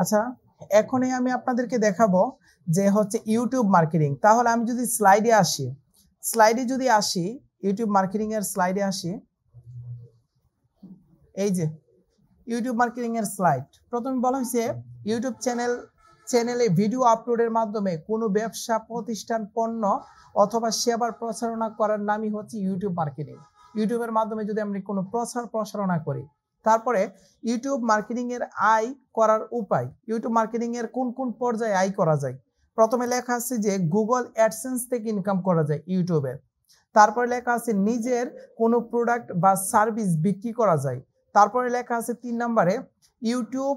আচ্ছা, এখনই আমি আপনাদেরকে দেখাবো যে হচ্ছে ইউটিউব মার্কেটিং। তাহলে আমি যদি স্লাইডে আসি, ইউটিউব মার্কেটিং এর স্লাইডে আসি, এই যে ইউটিউব মার্কেটিং এর স্লাইড। প্রথমে বলা হয়েছে ইউটিউব চ্যানেলে ভিডিও আপলোডের মাধ্যমে কোনো ব্যবসা প্রতিষ্ঠান পণ্য অথবা সেবার প্রচারণা করার নামই হচ্ছে ইউটিউব মার্কেটিং। ইউটিউবের মাধ্যমে যদি আমরা কোনো প্রচারণা করি, তারপরে ইউটিউব মার্কেটিং এর আয় করার উপায়, ইউটিউব মার্কেটিং এর কোন কোন পর্যায়ে আয় করা যায়। প্রথমে লেখা আছে যে গুগল অ্যাডসেন্স থেকে ইনকাম করা যায় ইউটিউবের। তারপরে লেখা আছে নিজের কোনো প্রোডাক্ট বা সার্ভিস বিক্রি করা যায়। তারপরে লেখা আছে 3 নম্বরে ইউটিউব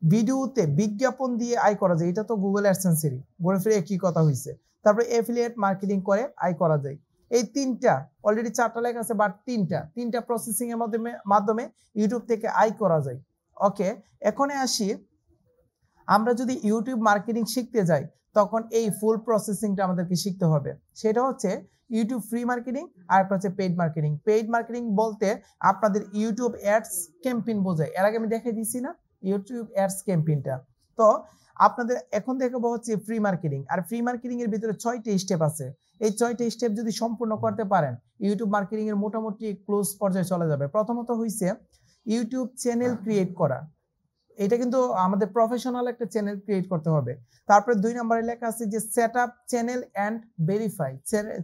ভিডিওতে বিজ্ঞাপন দিয়ে আয় করা যায়। এটা তো গুগল অ্যাডসেন্সেরই, ঘুরে ফিরে একই কথা হয়েছে। তারপরে এফিলিয়েট মার্কেটিং করে আয় করা যায়। এই তিনটা, অলরেডি 4টা লেখা আছে, বাট তিনটা প্রসেসিং এর মাধ্যমে ইউটিউব থেকে আয় করা যায়। ওকে, এখন আসি, আমরা যদি ইউটিউব মার্কেটিং শিখতে যাই তখন এই ফুল প্রসেসিংটা আমাদেরকে শিখতে হবে। সেটা হচ্ছে ইউটিউব ফ্রি মার্কেটিং আর একটা হচ্ছে পেইড মার্কেটিং। পেইড মার্কেটিং বলতে আপনাদের ইউটিউব অ্যাডস ক্যাম্পেইন বোঝায়। এর আগে আমি দেখাই দিয়েছি না ইউটিউব অ্যাডস ক্যাম্পেইনটা। তো আপনাদের এখন দেখাবো হচ্ছে ফ্রি মার্কেটিং। আর ফ্রি মার্কেটিং এর ভিতরে 6টি স্টেপ আছে। এই 6টি স্টেপ যদি সম্পূর্ণ করতে পারেন ইউটিউব মার্কেটিং এর মোটামুটি ক্লোজ পর্যায়ে চলে যাবে। প্রথমত হইছে ইউটিউব চ্যানেল ক্রিয়েট করা। এটা কিন্তু আমাদের প্রফেশনাল একটা চ্যানেল ক্রিয়েট করতে হবে। তারপরে 2 নম্বরে লেখা আছে যে set up channel and verify.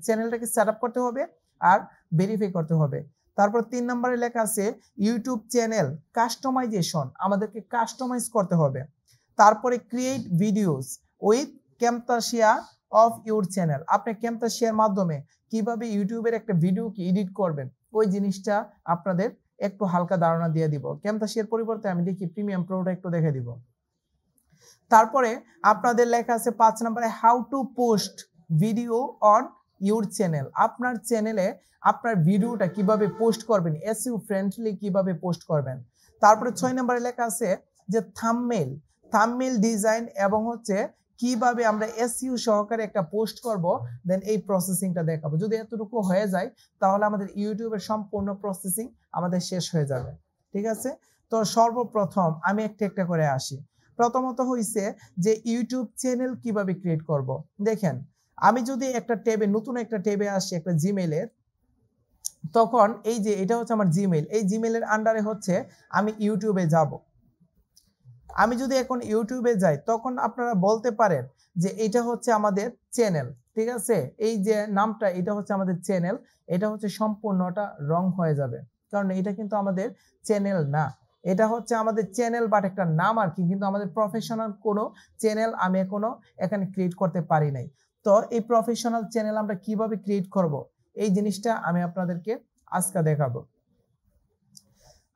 চ্যানেলটাকে সেট আপ করতে হবে আর ভেরিফাই করতে হবে। তারপর 3 নম্বরে লেখা আছে ইউটিউব চ্যানেল কাস্টমাইজেশন, আমাদেরকে কাস্টমাইজ করতে হবে। তারপরে create videos with ক্যামতাসিয়া of your channel. আপনি ক্যামতাসিয়ার মাধ্যমে কিভাবে ইউটিউবের একটা ভিডিওকে এডিট করবেন ওই জিনিসটা আপনাদের একটু হালকা ধারণা দিয়ে দিব। ক্যামতাসিয়ার পরিবর্তে আমি দেখি প্রিমিয়াম প্রোটা একটু দেখে দিব। তারপরে আপনাদের লেখা আছে 5 নম্বরে how to post video on your channel. আপনার চ্যানেলে আপনার ভিডিওটা কিভাবে পোস্ট করবেন, এসইও ফ্রেন্ডলি কিভাবে পোস্ট করবেন। তারপরে 6 নম্বরে লেখা আছে যে থাম্বনেল ডিজাইন এবং হচ্ছে কিভাবে আমরা এসইও সহকারে একটা পোস্ট করব, দেন এই প্রসেসিংটা দেখাবো। যদি এতটুকু হয়ে যায় তাহলে আমাদের ইউটিউবের সম্পূর্ণ প্রসেসিং আমাদের শেষ হয়ে যাবে। ঠিক আছে, তো সর্বপ্রথম আমি একটা করে আসি। প্রথমত হইছে যে ইউটিউব চ্যানেল কিভাবে ক্রিয়েট করব। দেখেন, আমি যদি একটা ট্যাবে, নতুন একটা ট্যাবে আসি একটা জিমেইলের, তখন এই যে এটা হচ্ছে আমার জিমেইল, এই জিমেইলের আন্ডারে হচ্ছে আমি ইউটিউবে যাব। আমি যদি এখন ইউটিউবে যাই তখন আপনারা বলতে পারেন যে এটা হচ্ছে আমাদের চ্যানেল। ঠিক আছে, এই যে নামটা এটা হচ্ছে আমাদের চ্যানেল, এটা হচ্ছে সম্পূর্ণটা রং হয়ে যাবে, কারণ এটা কিন্তু আমাদের চ্যানেল না। এটা হচ্ছে আমাদের চ্যানেল বাট একটা নাম আর কি, কিন্তু আমাদের প্রফেশনাল কোনো চ্যানেল আমি এখনো এখানে ক্রিয়েট করতে পারি নাই। তো এই প্রফেশনাল চ্যানেল আমরা কিভাবে ক্রিয়েট করব এই জিনিসটা আমি আপনাদেরকে আজকে দেখাবো।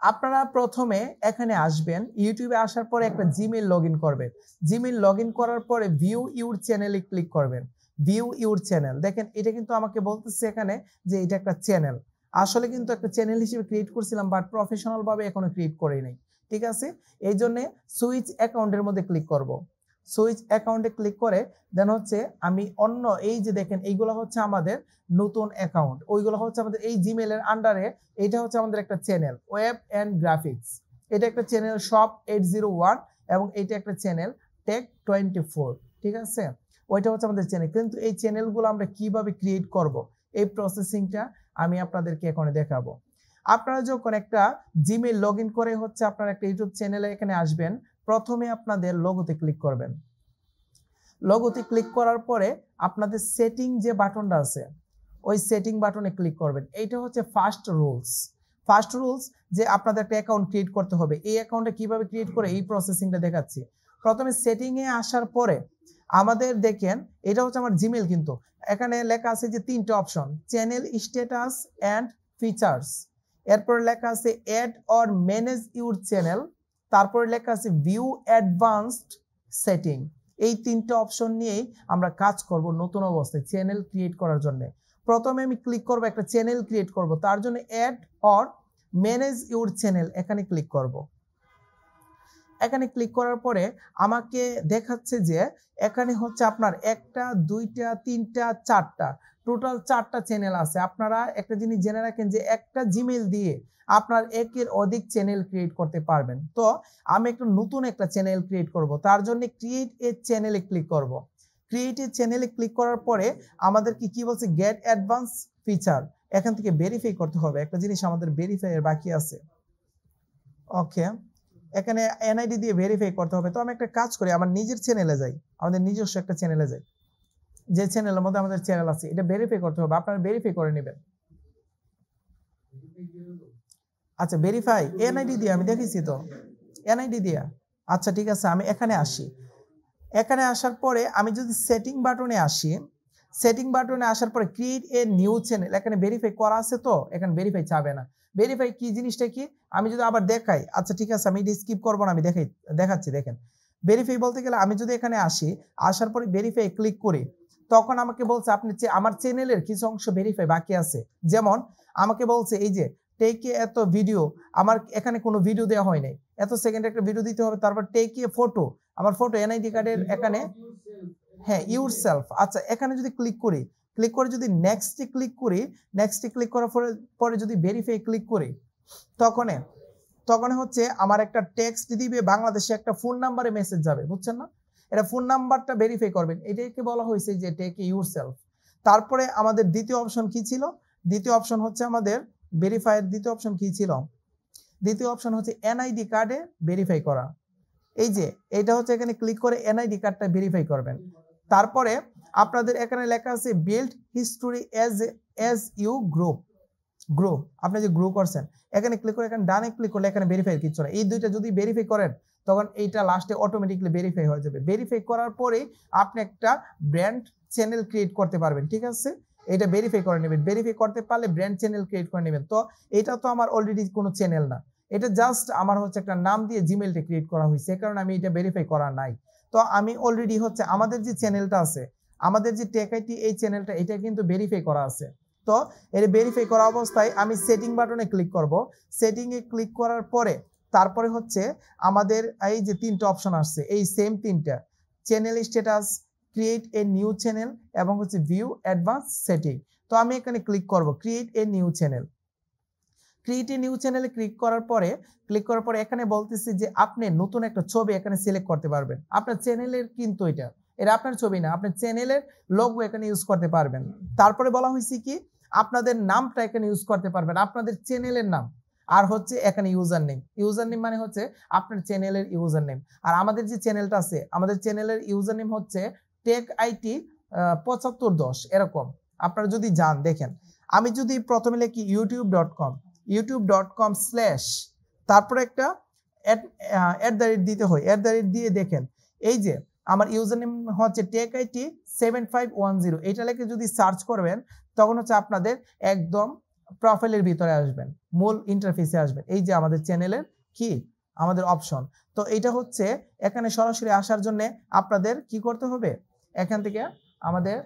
আপনারা প্রথমে এখানে আসবেন, ইউটিউবে আসার পরে একটা জিমেইল লগ ইন করবেন। জিমেইল লগ ইন করার পরে ভিউ ইউর চ্যানেলে ক্লিক করবেন। ভিউ ইউর চ্যানেল, দেখেন এটা কিন্তু আমাকে বলতেছে এখানে যে এটা একটা চ্যানেল। আসলে কিন্তু একটা চ্যানেল হিসেবে ক্রিয়েট করছিলাম বাট প্রফেশনাল ভাবে এখনো ক্রিয়েট করি নাই। ঠিক আছে, এই জন্য সুইচ অ্যাকাউন্টের মধ্যে ক্লিক করব। সুইচ অ্যাকাউন্টে ক্লিক করে দেন হচ্ছে আমি অন্য, এই যে দেখেন এইগুলো হচ্ছে আমাদের নতুন অ্যাকাউন্ট, ওইগুলো হচ্ছে আমাদের এই জিমেইলের আন্ডারে। এটা হচ্ছে আমাদের একটা চ্যানেল ওয়েব অ্যান্ড গ্রাফিক্স, এটা একটা চ্যানেল শপ 801 এবং এটা একটা চ্যানেল টেক 24। ঠিক আছে, ওইটা হচ্ছে আমাদের চ্যানেল। কিন্তু এই চ্যানেলগুলো আমরা কিভাবে ক্রিয়েট করব এই প্রসেসিংটা আমি আপনাদেরকে এখন দেখাবো। আপনারা যখন একটা জিমেইল লগ ইন করে হচ্ছে আপনারা একটা ইউটিউব চ্যানেলে এখানে আসবেন, প্রথমে আপনাদের লোগোতে ক্লিক করবেন। লোগোতে ক্লিক করার পরে আপনাদের সেটিং যে বাটনটা আছে ওই সেটিং বাটনে ক্লিক করবেন। এইটা হচ্ছে ফার্স্ট রুলস যে আপনাদের একটা অ্যাকাউন্ট ক্রিয়েট করতে হবে। এই অ্যাকাউন্টটা কিভাবে ক্রিয়েট করে এই প্রসেসিংটা দেখাচ্ছি। প্রথমে সেটিংয়ে আসার পরে আমাদের দেখেন এটা হচ্ছে আমার জিমেইল, কিন্তু এখানে লেখা আছে যে 3টা option, channel status and features. এরপর লেখা আছে add or manage your channel. তারপরে লেখা আছে ভিউ অ্যাডভান্সড সেটিং। এই 3টা অপশন নিয়েই আমরা কাজ করব নতুন অবস্থায় চ্যানেল ক্রিয়েট করার জন্য। প্রথমে আমি ক্লিক করব, একটা চ্যানেল ক্রিয়েট করব, তার জন্য add or manage your channel এখানে ক্লিক করব। এখানে ক্লিক করার পরে আমাকে দেখাচ্ছে যে এখানে হচ্ছে আপনার 1টা 2টা 3টা 4টা টোটাল 4টা চ্যানেল আছে। আপনারা একটা জিনিস জেনে রাখেন যে একটা জিমেইল দিয়ে আপনার একের অধিক চ্যানেল ক্রিয়েট করতে পারবেন। তো আমি একটা নতুন একটা চ্যানেল ক্রিয়েট করব, তার জন্য ক্রিয়েট এ চ্যানেলে ক্লিক করব। ক্রিয়েট এ চ্যানেলে ক্লিক করার পরে আমাদেরকে কি বলছে, গেট অ্যাডভান্স ফিচার, এখান থেকে ভেরিফাই করতে হবে। একটা জিনিস আমাদের ভেরিফাই এর বাকি আছে। ওকে, এখানে এনআইডি দিয়ে ভেরিফাই করতে হবে। তো আমি একটা কাজ করি, আমার নিজের চ্যানেলে যাই, আমাদের নিজস্ব একটা চ্যানেলে যাই, যে চ্যানেলের মধ্যে আমাদের চ্যানেল আছে, এটা ভেরিফাই করতে হবে। আপনারা ভেরিফাই করে নেবেন। আচ্ছা, ভেরিফাই এনআইডি দিয়ে আমি দেখেছি তো, এনআইডি দিয়া। আচ্ছা ঠিক আছে, আমি এখানে আসি। এখানে আসার পরে আমি যদি সেটিং বাটনে আসি, সেটিং বাটনে আসার পরে ক্রিয়েট এ নিউ চ্যানেল, এখানে ভেরিফাই করা আছে তো এখানে ভেরিফাই চাবে না। ভেরিফাই কি জিনিসটা কি আমি যদি আবার দেখাই, আচ্ছা ঠিক আছে আমি স্কিপ করবো না, আমি দেখাচ্ছি। দেখেন ভেরিফাই বলতে গেলে আমি যদি এখানে আসি, আসার পরে ভেরিফাই ক্লিক করি, তখন আমাকে বলছে আপনি আমার চ্যানেলের কিছু অংশ ভেরিফাই বাকি আছে। যেমন আমাকে বলছে এই যে টেকে এত ভিডিও, আমার এখানে কোনো ভিডিও দেওয়া হয় নাই, এত সেকেন্ড একটা ভিডিও দিতে হবে। তারপর টেকে ফটো, আমার ফটো এনআইডি কার্ডের এখানে, হ্যাঁ ইউর সেলফ। আচ্ছা এখানে যদি ক্লিক করি, ক্লিক করে যদি নেক্সটে ক্লিক করি, নেক্সটে ক্লিক করার পরে যদি ভেরিফাই ক্লিক করি, তখন হচ্ছে আমার একটা টেক্সট দিবে, বাংলাদেশে একটা ফোন নাম্বারে মেসেজ যাবে, বুঝছেন না? এটা ফোন নাম্বারটা ভেরিফাই করবেন, এটাকে বলা হয়েছে যে টেক ইউর সেলফ। তারপরে আমাদের দ্বিতীয় অপশন কি ছিল? দ্বিতীয় অপশন হচ্ছে আমাদের ভেরিফাইয়ের দ্বিতীয় অপশন কি ছিল? দ্বিতীয় অপশন হচ্ছে এনআইডি কার্ডে ভেরিফাই করা। এই যে এটা হচ্ছে, এখানে ক্লিক করে এনআইডি কার্ডটা ভেরিফাই করবেন। তারপরে আপনাদের এখানে লেখা আছে build history as you grow, আপনি যে গ্রো করছেন এখানে ক্লিক করে, এখানে ডানে ক্লিক করলে এখানে ভেরিফাই কিছু না। এই দুইটা যদি ভেরিফাই করেন তখন এইটা লাস্টে অটোমেটিকলি ভেরিফাই হয়ে যাবে। ভেরিফাই করার পরে আপনি একটা ব্র্যান্ড চ্যানেল ক্রিয়েট করতে পারবেন, ঠিক আছে? এটা ভেরিফাই করে নেবেন, ভেরিফাই করতে পারলে ব্র্যান্ড চ্যানেল ক্রিয়েট করে নেবেন। তো এটা তো আমার অলরেডি কোনো চ্যানেল না, এটা জাস্ট আমার হচ্ছে একটা নাম দিয়ে জিমেইলটা ক্রিয়েট করা হয়েছে, এই কারণে আমি এটা ভেরিফাই করা নাই। তো আমি অলরেডি হচ্ছে আমাদের যে চ্যানেলটা আছে, আমাদের যে টেক আইটি এই চ্যানেলটা, এটা কিন্তু ভেরিফাই করা আছে। তো এর ভেরিফাই করা অবস্থায় আমি সেটিং বাটনে ক্লিক করব। সেটিং এ ক্লিক করার পরে তারপরে হচ্ছে আমাদের এই যে তিনটা অপশন আসছে, এই সেম তিনটা, channel status, create a new channel এবং হচ্ছে ভিউ অ্যাডভান্স সেটিং। তো আমি এখানে ক্লিক করব create a new channel. Create a new চ্যানেলে ক্লিক করার পরে এখানে বলতেছি যে আপনি নতুন একটা ছবি এখানে সিলেক্ট করতে পারবেন। আপনার চ্যানেলের কিন্তু এটা আপনার ছবি না, আপনার চ্যানেলের লোগো এখানে ইউজ করতে পারবেন। তারপরে বলা হয়েছে কি আপনাদের নামটা এখানে ইউজ করতে পারবেন, আপনাদের চ্যানেলের নাম। আর হচ্ছে এখানে ইউজার নেম মানে হচ্ছে আপনার চ্যানেলের ইউজার নেম। আর আমাদের যে চ্যানেলটা আছে, আমাদের চ্যানেলের ইউজার নেম হচ্ছে টেক আইটি 7510 এরকম। আপনারা যদি যান দেখেন, আমি যদি প্রথমে লিখি youtube.com তারপরে একটা @ দিতে হয়, @ দিয়ে দেখেন এই যে আমার ইউজার নেম হচ্ছে techit7510, এটা লিখে যদি সার্চ করবেন তখন হচ্ছে আপনাদের একদম প্রোফাইলের ভিতরে আসবেন, মূল ইন্টারফেসে আসবেন। এই যে আমাদের চ্যানেলের কি আমাদের অপশন। তো এটা হচ্ছে এখানে সরাসরি আসার জন্য আপনাদের কি করতে হবে, এখান থেকে আমাদের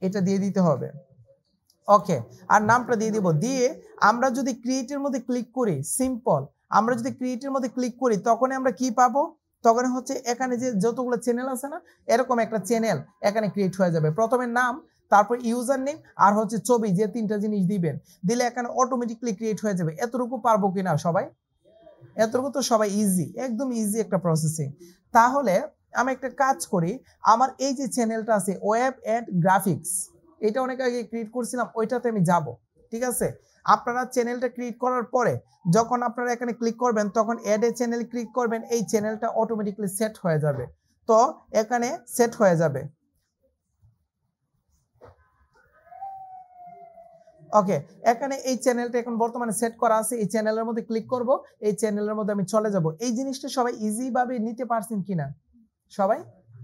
এটা দিয়ে দিতে হবে। ওকে, আর নামটা দিয়ে দিব। দিয়ে আমরা যদি ক্রিয়েটের মধ্যে ক্লিক করি, সিম্পল, আমরা যদি ক্রিয়েটের মধ্যে ক্লিক করি তখন আমরা কি পাবো, তখন হচ্ছে এখানে যে যতগুলো চ্যানেল আছে না, এরকম একটা চ্যানেল এখানে ক্রিয়েট হয়ে যাবে। প্রথমে নাম, তারপর ইউজার নেম আর হচ্ছে ছবি, যে তিনটা জিনিস দিবেন, দিলে এখানে অটোমেটিকলি ক্রিয়েট হয়ে যাবে। এতটুকু পারবো কিনা সবাই? এতটুকু তো সবাই ইজি, একদম ইজি একটা প্রসেসিং। তাহলে আমি একটা কাজ করি, আমার এই যে চ্যানেলটা আছে ওয়েব এন্ড গ্রাফিক্স, এটা অনেক আগে ক্রিয়েট করছিলাম, ওইটাতে আমি যাব, ঠিক আছে? আপনারা চ্যানেলটা ক্রিয়েট করার পরে যখন আপনারা এখানে ক্লিক করবেন তখন অ্যাড এ চ্যানেল ক্লিক করবেন, এই চ্যানেলটা অটোমেটিকলি সেট হয়ে যাবে। তো এখানে সেট হয়ে যাবে। ওকে, এখানে এই চ্যানেলটা এখন বর্তমানে সেট করা আছে, এই চ্যানেলের মধ্যে ক্লিক করব, এই চ্যানেলের মধ্যে আমি চলে যাব। এই জিনিসটা সবাই ইজি ভাবে নিতে পারছেন কিনা? সবাই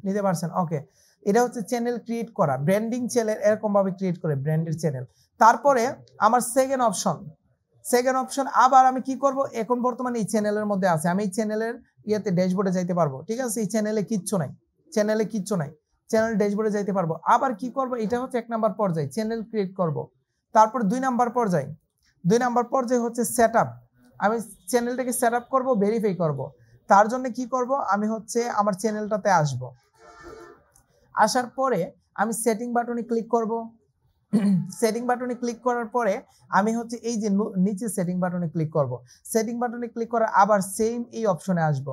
নিতে পারছেন? ওকে, এটা হচ্ছে চ্যানেল ক্রিয়েট করা, ব্র্যান্ডিং চ্যানেল এরকম ভাবে ক্রিয়েট করে, ব্র্যান্ডের চ্যানেল। তারপরে আমার সেকেন্ড অপশন আবার আমি কি করব, এখন বর্তমানে এই চ্যানেলের মধ্যে আছে, আমি এই চ্যানেলের ইয়েতে ড্যাশবোর্ডে যাইতে পারবো, ঠিক আছে? এই চ্যানেলে কিচ্ছু নাই, চ্যানেল ড্যাশবোর্ডে যাইতে পারবো। আবার কি করব, এটা হচ্ছে 1 নাম্বার পর্যায়ে, চ্যানেল ক্রিয়েট করব। তারপর 2 নাম্বার পর্যায়ে হচ্ছে সেটআপ, আমি চ্যানেলটাকে সেটআপ করব, ভেরিফাই করব। তার জন্য কি করব, আমি হচ্ছে আমার চ্যানেলটাতে আসব, আসার পরে আমি সেটিং বাটনে ক্লিক করব। সেটিং বাটনে ক্লিক করার পরে আমি হচ্ছে এই যে নিচে সেটিং বাটনে ক্লিক করব। সেটিং বাটনে ক্লিক করে আবার সেম এই অপশনে আসব।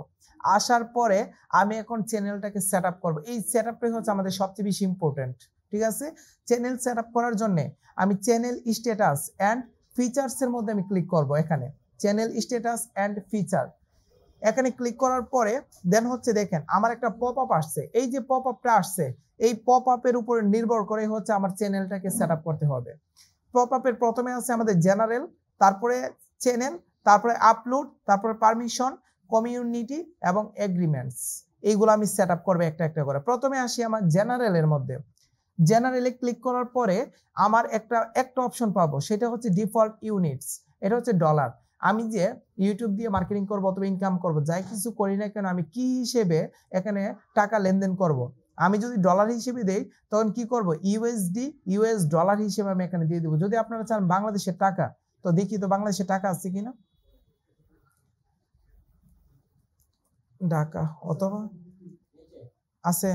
আসার পরে আমি এখন চ্যানেলটাকে সেট আপ করবো। এই সেট আপটাই হচ্ছে আমাদের সবচেয়ে বেশি ইম্পর্টেন্ট। ঠিক আছে, চ্যানেল সেট আপ করার জন্য আমি চ্যানেল স্ট্যাটাস অ্যান্ড ফিচার্সের মধ্যে আমি ক্লিক করব। এখানে চ্যানেল স্ট্যাটাস অ্যান্ড ফিচার এখানে ক্লিক করার পরে দেন হচ্ছে দেখেন আমার একটা পপ আপ আসছে। এই যে পপ আপটা আসছে এই পপ আপের উপরে নির্ভর করে হচ্ছে আমার চ্যানেলটাকে সেট আপ করতে হবে। পপ আপের প্রথমে আছে আমাদের জেনারেল, তারপরে চ্যানেল, তারপরে আপলোড, তারপরে পারমিশন, কমিউনিটি এবং এগ্রিমেন্টস। এইগুলো আমি সেট আপ করবো একটা একটা করে। প্রথমে আসি আমার জেনারেলের মধ্যে। জেনারেলে ক্লিক করার পরে আমার একটা অপশন পাবো, সেটা হচ্ছে ডিফল্ট ইউনিটস। এটা হচ্ছে ডলার। আমি যে ইউটিউব দিয়ে মার্কেটিং করবো অথবা ইনকাম করবো, যাই কিছু করি না কেন আমি কি হিসেবে এখানে টাকা লেনদেন করব। আমি যদি ডলার হিসেবে দেই তখন কি করব, ইউএসডি ইউএস ডলার হিসেবে আমি এখানে দিয়ে দেবো। যদি আপনারা চান বাংলাদেশের টাকা, তো দেখি তো বাংলাদেশের টাকা আছে কিনা, ঢাকা অথবা আছে,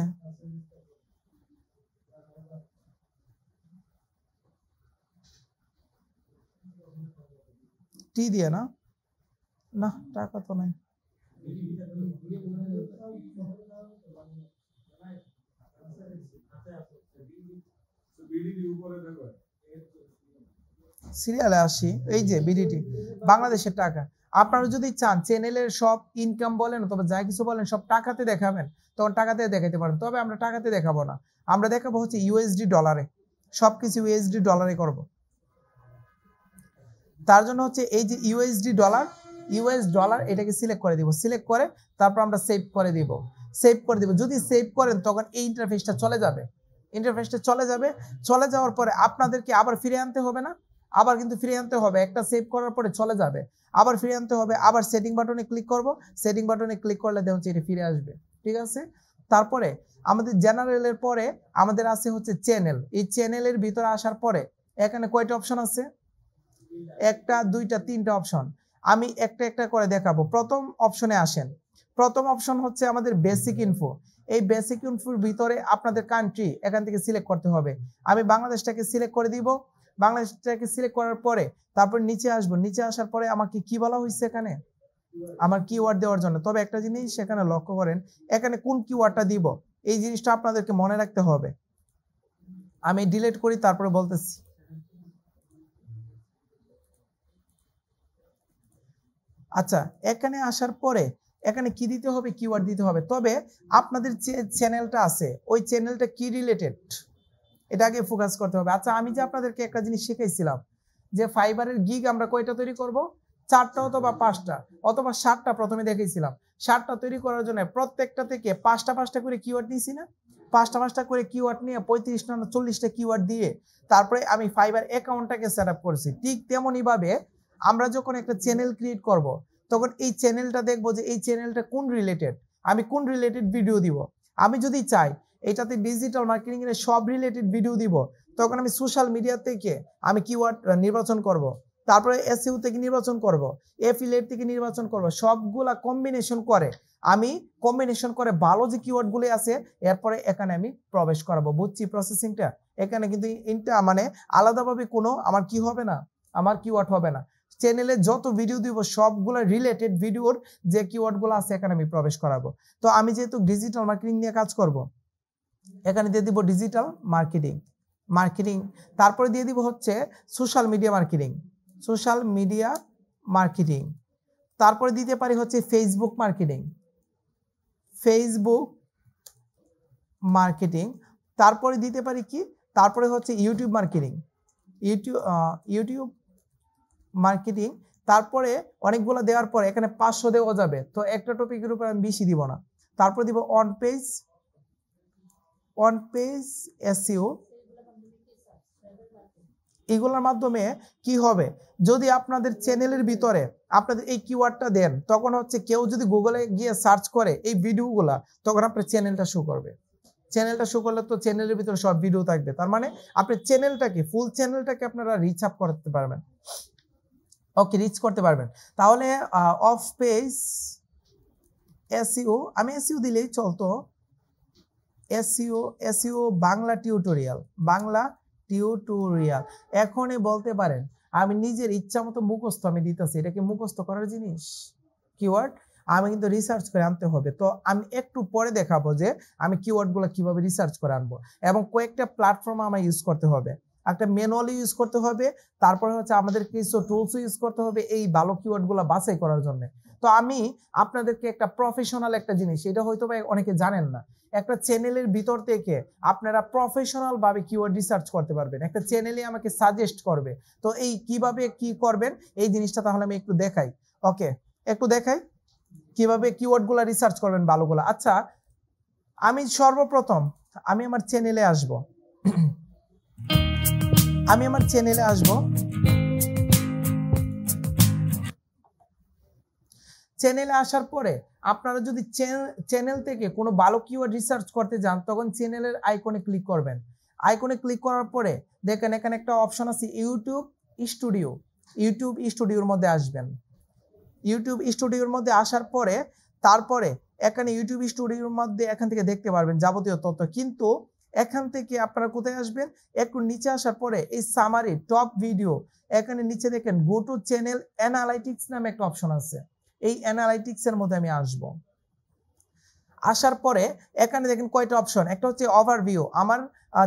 টি দিয়ে না, না টাকা তো নাই। সিরিয়ালে আসি, এই যে বিডিটি বাংলাদেশের টাকা। আপনারা যদি চান চ্যানেলের সব ইনকাম বলেন অথবা যা কিছু বলেন সব টাকাতে দেখাবেন, তখন টাকাতে দেখাতে পারেন। তবে আমরা টাকাতে দেখাবো না, আমরা দেখাবো হচ্ছে ইউএসডি ডলারে। সবকিছু ইউএসডি ডলারে করব। তার জন্য হচ্ছে এই যে ইউএসডি ডলার, ইউএস ডলার এটাকে সিলেক্ট করে দিব। সিলেক্ট করে তারপর আমরা সেভ করে দিব। সেভ করে দিব, যদি সেভ করেন তখন এই ইন্টারফেসটা চলে যাবে। ইন্টারফেসটা চলে যাবে। চলে যাওয়ার পরে আপনাদেরকে আবার ফিরে আনতে হবে না, আবার কিন্তু ফিরে আনতে হবে। একটা সেভ করার পরে চলে যাবে, আবার ফিরে আনতে হবে। আবার সেটিং বাটনে ক্লিক করব। সেটিং বাটনে ক্লিক করলে দেখুন এটা ফিরে আসবে। ঠিক আছে, তারপরে আমাদের জেনারেলের পরে আমাদের আছে হচ্ছে চ্যানেল। এই চ্যানেলের ভিতরে আসার পরে এখানে কয়টা অপশন আছে, একটা দুইটা তিনটা অপশন। আমি একটা একটা করে দেখাবো। প্রথম অপশনে আসেন। প্রথম অপশন হচ্ছে আমাদের বেসিক ইনফো। এই বেসিক ইনফোর ভিতরে আপনাদের কান্ট্রি এখান থেকে সিলেক্ট করতে হবে। আমি বাংলাদেশটাকে সিলেক্ট করে দিব। বাংলাদেশটাকে সিলেক্ট করার পরে তারপর নিচে আসবো। নিচে আসার পরে আমাকে কি বলা হয়েছে, এখানে আমার কিওয়ার্ড দেওয়ার জন্য। তবে একটা জিনিস সেখানে লক্ষ্য করেন, এখানে কোন কিওয়ার্ডটা দিব এই জিনিসটা আপনাদেরকে মনে রাখতে হবে। আমি ডিলিট করি তারপরে বলতেছি। আচ্ছা, এখানে আসার পরে এখানে কি দিতে হবে, কিওয়ার্ড দিতে হবে। তবে আপনাদের যে চ্যানেলটা আছে ওই চ্যানেলটা কি রিলেটেড এটা আগে ফোকাস করতে হবে। আচ্ছা, আমি যে আপনাদেরকে একটা জিনিস শিখাইছিলাম যে ফাইবারের গিগ আমরা কয়টা তৈরি করব, 4টা অথবা 5টা অথবা 7টা প্রথমে দেখিয়েছিলাম। 7টা তৈরি করার জন্য প্রত্যেকটা থেকে 5টা করে কিওয়ার্ড নিয়েছি না, 5টা করে কিওয়ার্ড নিয়ে 35 না 40টা কিওয়ার্ড দিয়ে তারপরে আমি ফাইবার অ্যাকাউন্টটাকে সেট আপ করেছি। ঠিক তেমনই ভাবে আমরা যখন একটা চ্যানেল ক্রিয়েট করব তখন এই চ্যানেলটা দেখবো যে এই চ্যানেলটা কোন রিলেটেড, আমি কোন রিলেটেড ভিডিও দিব। আমি যদি চাই এটাতে ডিজিটাল মার্কেটিং এর সব রিলেটেড ভিডিও দিব, তখন আমি সোশ্যাল মিডিয়া থেকে আমি কিওয়ার্ড নির্বাচন করব, তারপরে এসইও থেকে নির্বাচন করব, এফিলিয়েট থেকে নির্বাচন করব, সবগুলা কম্বিনেশন করে ভালো যে কিওয়ার্ডগুলো আছে এরপরে এখানে আমি প্রবেশ করাবো। বুঝছি প্রসেসিংটা। এখানে কিন্তু ইনটা মানে আলাদাভাবে কোনো আমার কি হবে না, আমার কিওয়ার্ড হবে না। চ্যানেলে যত ভিডিও দিব সবগুলো রিলেটেড ভিডিওর যে কিওয়ার্ডগুলো আছে এখানে আমি প্রবেশ করাবো। তো আমি যেহেতু ডিজিটাল মার্কেটিং নিয়ে কাজ করব, এখানে দিয়ে দিব ডিজিটাল মার্কেটিং, তারপরে দিয়ে দিব হচ্ছে সোশ্যাল মিডিয়া মার্কেটিং, তারপরে দিতে পারি হচ্ছে ফেসবুক মার্কেটিং, তারপরে দিতে পারি কি, তারপরে হচ্ছে ইউটিউব মার্কেটিং, তারপরে অনেকগুলো দেওয়ার পরে এখানে 500 দেওয়া যাবে। তো একটা টপিকের উপর আমি বেশি দিব না। তারপর দিব অন পেজ এসইও। এগুলোর মাধ্যমে কি হবে, যদি আপনাদের চ্যানেলের ভিতরে আপনাদের এই কিওয়ার্ডটা দেন তখন হচ্ছে কেউ যদি গুগলে গিয়ে সার্চ করে এই ভিডিওগুলা, তখন আপনার চ্যানেলটা শো করবে। চ্যানেলটা শো করলে তো চ্যানেলের ভিতরে সব ভিডিও থাকবে। তার মানে আপনি ফুল চ্যানেলটাকে আপনারা রিচ আপ করতে পারবেন। ওকে, রিচ করতে পারবেন। তাহলে অফ পেজ এসইও, আমি এসইও দিলেই চলতো। SEO Bangla tutorial. এখনই বলতে পারেন আমি নিজের ইচ্ছা মতো মুখস্থ আমি দিতেছি, এটা কি মুখস্থ করার জিনিস? কিওয়ার্ড আমি কিন্তু রিসার্চ করে আনতে হবে। তো আমি একটু পরে দেখাবো যে আমি কিওয়ার্ডগুলো কিভাবে রিসার্চ করে আনবো, এবং কয়েকটা প্ল্যাটফর্ম আমার ইউজ করতে হবে। একটা ম্যানুয়ালি ইউজ করতে হবে, তারপরে হচ্ছে আমাদের কিছু টুলস ইউজ করতে হবে এই ভালো কিওয়ার্ডগুলো বাছাই করার জন্য। তো আমি আপনাদেরকে একটা প্রফেশনাল একটা জিনিস, এটা হয়তো বা অনেকে জানেন না, একটা চ্যানেলের ভিতর থেকে আপনারা প্রফেশনাল ভাবে কিওয়ার্ড রিসার্চ করতে পারবেন। একটা চ্যানেলে আমাকে সাজেস্ট করবে। তো এই কিভাবে কি করবেন এই জিনিসটা তাহলে আমি একটু দেখাই। ওকে, একটু দেখাই কিভাবে কিওয়ার্ডগুলো রিসার্চ করবেন ভালোগুলো। আচ্ছা, আমি সর্বপ্রথম আমি আমার চ্যানেলে আসব। আমি আমার চ্যানেলে আসব। চ্যানেলে আসার পরে আপনারা যদি চ্যানেল থেকে কোনো ভালো কিওয়ার্ড রিসার্চ করতে যান, তখন চ্যানেলের আইকনে ক্লিক করবেন। আইকনে ক্লিক করার পরে দেখেন এখানে একটা অপশন আছে ইউটিউব স্টুডিও। ইউটিউব স্টুডিওর মধ্যে আসবেন। ইউটিউব স্টুডিওর মধ্যে আসার পরে তারপরে এখানে ইউটিউব স্টুডিওর মধ্যে এখান থেকে দেখতে পারবেন যাবতীয় তথ্য। কিন্তু এখান থেকে আপনারা কোথায় আসবেন, একটু নিচে আসার পরে এই সামারি টপ ভিডিও, এখানে নিচে দেখেন গো টু চ্যানেল অ্যানালাইটিক্স নামে একটা অপশন আছে। এই অ্যানালাইটিক্স এর মধ্যে আমি আসব। আসার পরে এখানে দেখেন কয়টা অপশন, একটা হচ্ছে ওভারভিউ, আমার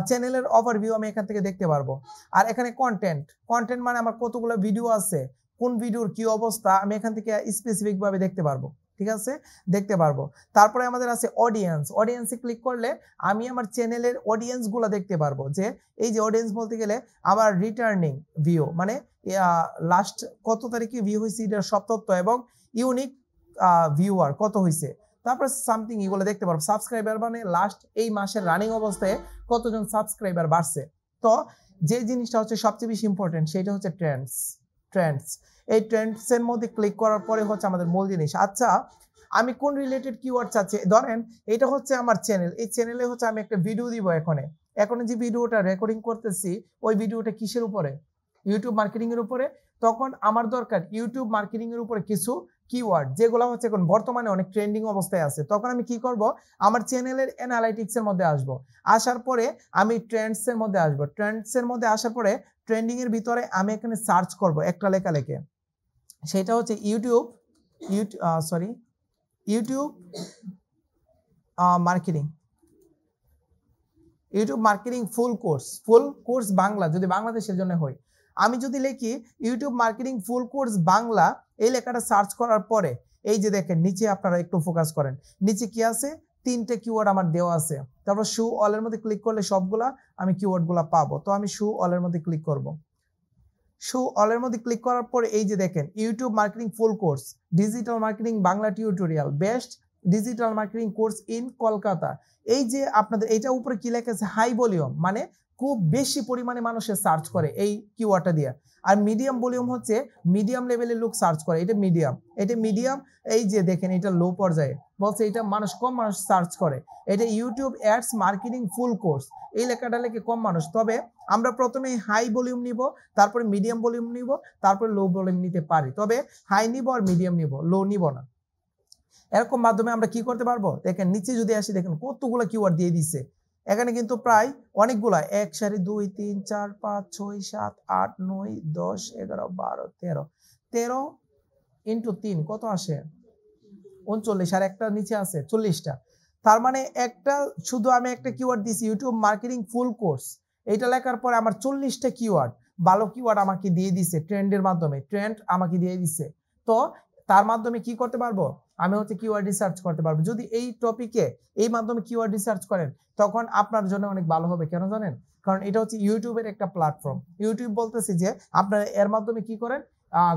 চ্যানেলের ওভারভিউ আমি এখান থেকে দেখতে পারবো। আর এখানে কন্টেন্ট, কন্টেন্ট মানে আমার কতগুলো ভিডিও আছে, কোন ভিডিওর কি অবস্থা আমি এখান থেকে স্পেসিফিক ভাবে দেখতে পারবো। ঠিক আছে, দেখতে পারবো। তারপরে আমাদের আছে অডিয়েন্স। অডিয়েন্সে ক্লিক করলে আমি আমার চ্যানেলের অডিয়েন্স গুলো দেখতে পারবো। যে এই যে অডিয়েন্স বলতে গেলে আমার রিটার্নিং ভিউ, মানে লাস্ট কত তারিখে ভিউ হয়েছে এটার সব তথ্য, এবং ইউনিক ভিউয়ার কত হয়েছে, তারপর সামথিং এগুলো দেখতে পারবো। সাবস্ক্রাইবার মানে লাস্ট এই মাসের রানিং অবস্থায় কতজন সাবস্ক্রাইবার বাড়ছে। তো যে জিনিসটা হচ্ছে সবচেয়ে বেশি ইম্পর্টেন্ট সেটা হচ্ছে ট্রেন্ডস। এই ট্রেন্ডস এর মধ্যে ক্লিক করার পরে হচ্ছে আমাদের মূল জিনিস। আচ্ছা, আমি কোন রিলেটেড কিওয়ার্ড চাচ্ছি, ধরেন এটা হচ্ছে আমার চ্যানেল, এই চ্যানেলে হচ্ছে আমি একটা ভিডিও দিব। এখন যে ভিডিওটা রেকর্ডিং করতেছি ওই ভিডিওটা কিসের উপরে, ইউটিউব মার্কেটিং এর উপরে। তখন আমার দরকার ইউটিউব মার্কেটিং এর উপরে কিছু কিওয়ার্ড যেগুলো হচ্ছে এখন বর্তমানে অনেক ট্রেন্ডিং অবস্থায় আছে। তখন আমি কি করব, আমার চ্যানেলের অ্যানালাইটিক্স এর মধ্যে আসব। আসার পরে আমি ট্রেন্ডস এর মধ্যে আসব। ট্রেন্ডস এর মধ্যে আসার পরে ট্রেন্ডিং এর ভিতরে আমি এখানে সার্চ করব একটা লেখা লিখে, সেটা হচ্ছে YouTube marketing. YouTube marketing full course Bangla, যদি বাংলাদেশের জন্য হয়। আমি যদি লিখি YouTube marketing full course Bangla, এই লেখাটা সার্চ করার পরে এই যে দেখেন নিচে আপনারা একটু ফোকাস করেন, নিচে কি আছে, তিনটে কিওয়ার্ড আমার দেওয়া আছে। তারপর শো অলের মধ্যে ক্লিক করলে সবগুলা আমি কিওয়ার্ডগুলা পাবো। তো আমি শো অলের মধ্যে ক্লিক করব। শো অলের মধ্যে ক্লিক করার পরে এই যে দেখেন YouTube marketing full course digital marketing Bangla tutorial best digital marketing course in Kolkata. এই যে আপনাদের এইটা উপরে কি লেখা আছে, হাই ভলিউম, মানে খুব বেশি পরিমাণে মানুষের সার্চ করে এই কিওয়ার্ডটা দিয়ে। আর মিডিয়াম ভলিউম হচ্ছে মিডিয়াম লেভেলের লোক সার্চ করে, এটা মিডিয়াম। এই যে দেখেন এটা লো পর্যায়ে বলছে, এটা কম মানুষ সার্চ করে। এটা YouTube ads marketing full course, এই লেখাটা লেখে কম মানুষ। তবে আমরা প্রথমে হাই ভলিউম নিব, তারপরে মিডিয়াম ভলিউম নিব, তারপরে লো ভলিউম নিতে পারি। তবে হাই নিব আর মিডিয়াম নিব, লো নিব না। এরকম মাধ্যমে আমরা কি করতে পারবো, দেখেন নিচে যদি আসি দেখেন কতগুলো কিওয়ার্ড দিয়ে দিছে। এখানে কিন্তু প্রায় অনেকগুলা, 1 সারি 2 3 4 5 6 7 8 9 10 11 12 13 ইন্টু 3 কত আসে, 39। আর একটা নিচে আছে 40টা। তার মানে একটা শুধু আমি একটা কিওয়ার্ড দিছি ইউটিউব মার্কেটিং ফুল কোর্স, এইটা লেখার পরে আমার 40টা কিওয়ার্ড, ভালো কিওয়ার্ড আমাকে দিয়ে দিছে ট্রেন্ডের মাধ্যমে, ট্রেন্ড আমাকে দিয়ে দিছে। তো তার মাধ্যমে কি করতে পারবো, আমি হচ্ছে কিওয়ার্ড রিসার্চ করতে পারবো। যদি এই টপিকে এই মাধ্যমে কিওয়ার্ড রিসার্চ করেন তখন আপনার জন্য অনেক ভালো হবে। কেন জানেন, কারণ এটা হচ্ছে ইউটিউবের একটা প্ল্যাটফর্ম। ইউটিউব বলতেছি যে আপনারা এর মাধ্যমে কি করেন,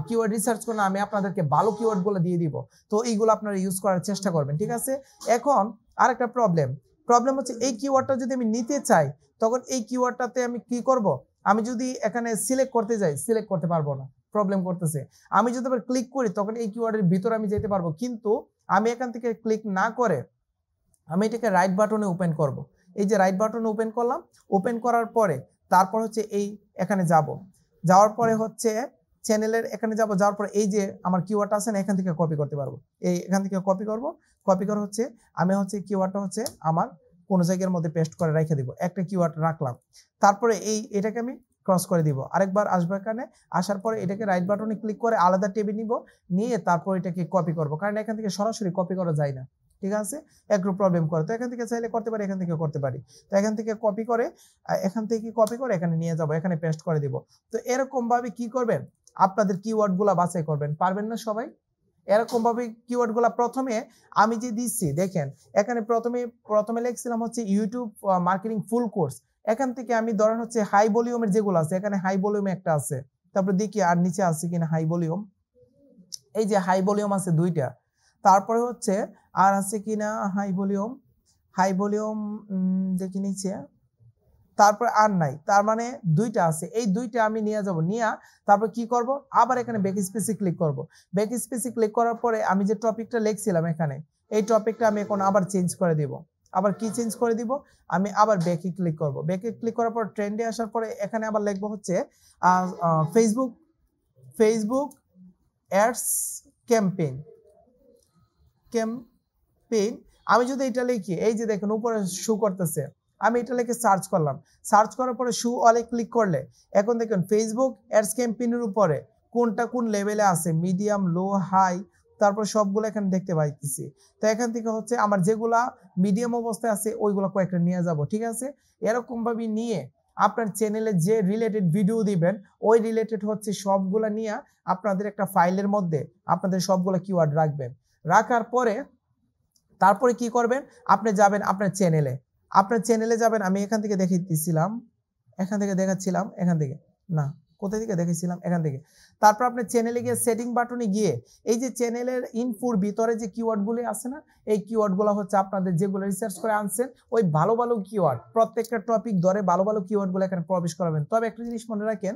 কিওয়ার্ড রিসার্চ করলে আমি আপনাদেরকে ভালো কিওয়ার্ড গুলো দিয়ে দিব। তো এইগুলো আপনারা ইউজ করার চেষ্টা করবেন, ঠিক আছে। এখন আরেকটা প্রবলেম হচ্ছে এই কিওয়ার্ডটা যদি আমি নিতে চাই তখন এই কিওয়ার্ডটাতে আমি কি করব, আমি যদি এখানে সিলেক্ট করতে যাই সিলেক্ট করতে পারবো না, প্রবলেম করতেছে। আমি যদি আবার ক্লিক করি তখন এই কিওয়ার্ডের ভিতরে আমি যেতে পারবো, কিন্তু আমি এখান থেকে ক্লিক না করে আমি এটাকে রাইট বাটনে ওপেন করব। এই যে রাইট বাটনে ওপেন করলাম, ওপেন করার পরে তারপর হচ্ছে এই এখানে যাওয়ার পরে হচ্ছে চ্যানেলের এখানে যাওয়ার পরে এই যে আমার কিওয়ার্ডটা আছে না, এখান থেকে কপি করতে পারবো। এখান থেকে কপি করব, কপি করে হচ্ছে আমি হচ্ছে কিওয়ার্ডটা হচ্ছে আমার কোনো জায়গার মধ্যে পেস্ট করে রেখে দিব, একটা কিওয়ার্ড রাখলাম। তারপরে এটাকে আমি ক্রস করে দিব, আরেকবার আসবো এখানে, আসার পরে এটাকে রাইট বাটনে ক্লিক করে আলাদা টেবিল নিব, নিয়ে তারপর এটাকে কপি করব, কারণ এখান থেকে সরাসরি কপি করা যায় না, ঠিক আছে, একটু প্রবলেম করে। তো এখান থেকে চাইলে করতে পারি, এখান থেকে করতে পারি। তো এখান থেকে কপি করে এখানে নিয়ে যাব, এখানে পেস্ট করে দিব। তো এরকম ভাবে কি করবেন, আপনাদের কিওয়ার্ড গুলা বাছাই করবেন। পারবেন না সবাই? এরকম ভাবে কিওয়ার্ড গুলা প্রথমে আমি যে দিচ্ছি দেখেন, এখানে প্রথমে লিখছিলাম হচ্ছে ইউটিউব মার্কেটিং ফুল কোর্স। এখান থেকে আমি ধরেন হচ্ছে হাই ভলিউমের যেগুলো আছে, এখানে হাই ভলিউম একটা আছে, তারপর দেখি আর নিচে আছে কিনা হাই ভলিউম। এই যে হাই ভলিউম আছে 2টা, তারপরে হচ্ছে আর আছে কিনা হাই ভলিউম দেখি নিচে, তারপর আর নাই, তার মানে 2টা আছে। এই 2টা আমি নিয়ে যাব, নিয়ে তারপর কি করব, আবার এখানে ব্যাক স্পেসে ক্লিক করব। ব্যাক স্পেসে ক্লিক করার পরে আমি যে টপিকটা লিখছিলাম এখানে, এই টপিকটা আমি এখন আবার চেঞ্জ করে দিব। আবার কি চেঞ্জ করে দিব, আমি আবার ব্যাকে ক্লিক করব। ব্যাকে ক্লিক করার পর ট্রেন্ডে আসার পরে এখানে আবার লিখবো হচ্ছে ফেসবুক অ্যাডস ক্যাম্পেইন। আমি যদি এটা লিখি, এই যে দেখেন উপরে শো করতেছে, আমি এটা লিখে সার্চ করলাম, সার্চ করার পরে শো অলে ক্লিক করলে এখন দেখেন ফেসবুক অ্যাডস ক্যাম্পেইনের উপরে কোনটা কোন লেভেলে আছে, মিডিয়াম, লো, হাই, তারপর সবগুলো এখানে দেখতে পাইতেছি। তো এখান থেকে হচ্ছে আমার যেগুলা মিডিয়াম অবস্থায় আছে ওইগুলো কয়েকটা নিয়ে যাব, ঠিক আছে। এরকম ভাবে নিয়ে আপনার চ্যানেলে যে রিলেটেড ভিডিও দিবেন, ওই রিলেটেড হচ্ছে সবগুলা নিয়ে আপনাদের একটা ফাইলের মধ্যে আপনাদের সবগুলো কিওয়ার্ড রাখবেন। রাখার পরে তারপরে কি করবেন, আপনি যাবেন আপনার চ্যানেলে যাবেন। আমি এখান থেকে দেখাচ্ছিলাম, এখান থেকে কোথা থেকে দেখেছিলাম, এখান থেকে। তারপর আপনার চ্যানেলে গিয়ে সেটিং বাটনে গিয়ে এই যে চ্যানেলের ইনফোর ভিতরে যে কিওয়ার্ডগুলো আছে না, এই কিওয়ার্ডগুলো হচ্ছে আপনাদের যেগুলো রিসার্চ করে আনছেন, ওই ভালো ভালো কিওয়ার্ড, প্রত্যেকটা টপিক ধরে ভালো ভালো কিওয়ার্ডগুলো এখানে প্রবেশ করাবেন। তবে একটা জিনিস মনে রাখেন,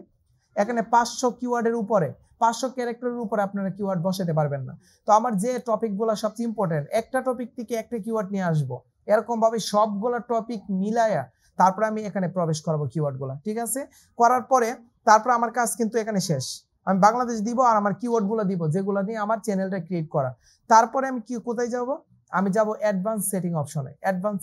এখানে 500 কিওয়ার্ডের উপরে, 500 ক্যারেক্টারের উপরে আপনারা কিওয়ার্ড বসাতে পারবেন না। তো আমার যে টপিকগুলো সবচেয়ে ইম্পর্টেন্ট, একটা টপিক থেকে একটা কিওয়ার্ড নিয়ে আসবো, এরকম ভাবে সবগুলো টপিক মিলায়া তারপর আমি এখানে প্রবেশ করাবো কিওয়ার্ডগুলো, ঠিক আছে। করার পরে তারপর আমার কাজ কিন্তু এখানে শেষ। আমি বাংলাদেশ দিব আর আমার কিওয়ার্ডগুলো দিব যেগুলো নিয়ে আমার চ্যানেলটা ক্রিয়েট করা। তারপরে আমি কোথায় যাব, আমি যাব অ্যাডভান্স সেটিং অপশনে। অ্যাডভান্স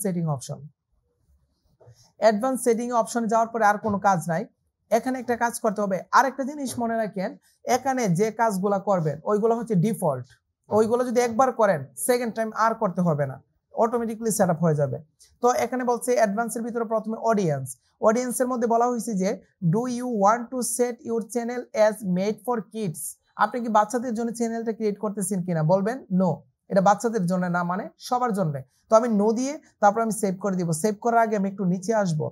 সেটিং অপশনে যাওয়ার পরে আর কোনো কাজ নাই, এখানে একটা কাজ করতে হবে। আর একটা জিনিস মনে রাখেন, এখানে যে কাজগুলো করবেন ওইগুলো হচ্ছে ডিফল্ট, ওইগুলো যদি একবার করেন সেকেন্ড টাইম আর করতে হবে না, অটোমেটিকলি সেট আপ হয়ে যাবে। তো এখানে বলছে অ্যাডভান্সের ভিতরে প্রথমে অডিয়েন্সের মধ্যে বলা হয়েছে যে do you want to set your channel as made for kids. আপনি কি বাচ্চাদের জন্য চ্যানেলটা ক্রিয়েট করতেছেন কিনা, বলবেন নো, এটা বাচ্চাদের জন্য না, মানে সবার জন্য। তো আমি নো দিয়ে তারপর আমি সেভ করে দিব। সেভ করার আগে আমি একটু নিচে আসবো,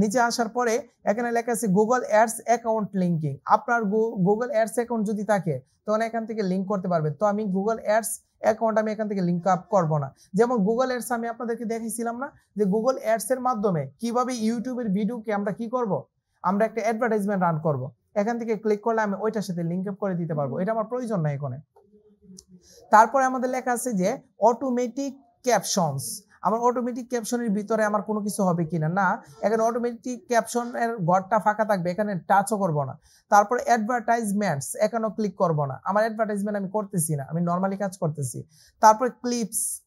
নিচে আসার পরে এখানে লেখা আছে গুগল অ্যাডস অ্যাকাউন্ট লিঙ্কিং। আপনার গুগল অ্যাডস অ্যাকাউন্ট যদি থাকে তখন এখান থেকে লিঙ্ক করতে পারবেন। তো আমি গুগল অ্যাডস অ্যাকাউন্ট আমি এখান থেকে লিঙ্ক আপ করবো না। যেমন গুগল অ্যাডস আমি আপনাদেরকে দেখিয়েছিলাম না, যে গুগল অ্যাডস এর মাধ্যমে কিভাবে ইউটিউবের ভিডিওকে আমরা কি করব, আমরা একটা অ্যাডভার্টাইজমেন্ট রান করব। এখান থেকে ক্লিক করলে আমি ওইটার সাথে লিঙ্ক আপ করে দিতে পারবো, এটা আমার প্রয়োজন নাই এখানে। তারপরে আমাদের লেখা আছে যে অটোমেটিক ক্যাপশনস। আমার অটোমেটিক ক্যাপশনের ভিতরে আমার কোনো কিছু হবে কিনা, না, এখানে অটোমেটিক ক্যাপশনের ঘরটা ফাঁকা থাকবে, এখানে টাচও করব না। তারপরে অ্যাডভার্টাইজমেন্টস, এখানেও ক্লিক করব না, আমার অ্যাডভার্টাইজমেন্ট আমি করতেছি না, আমি নর্মালি কাজ করতেছি। তারপরে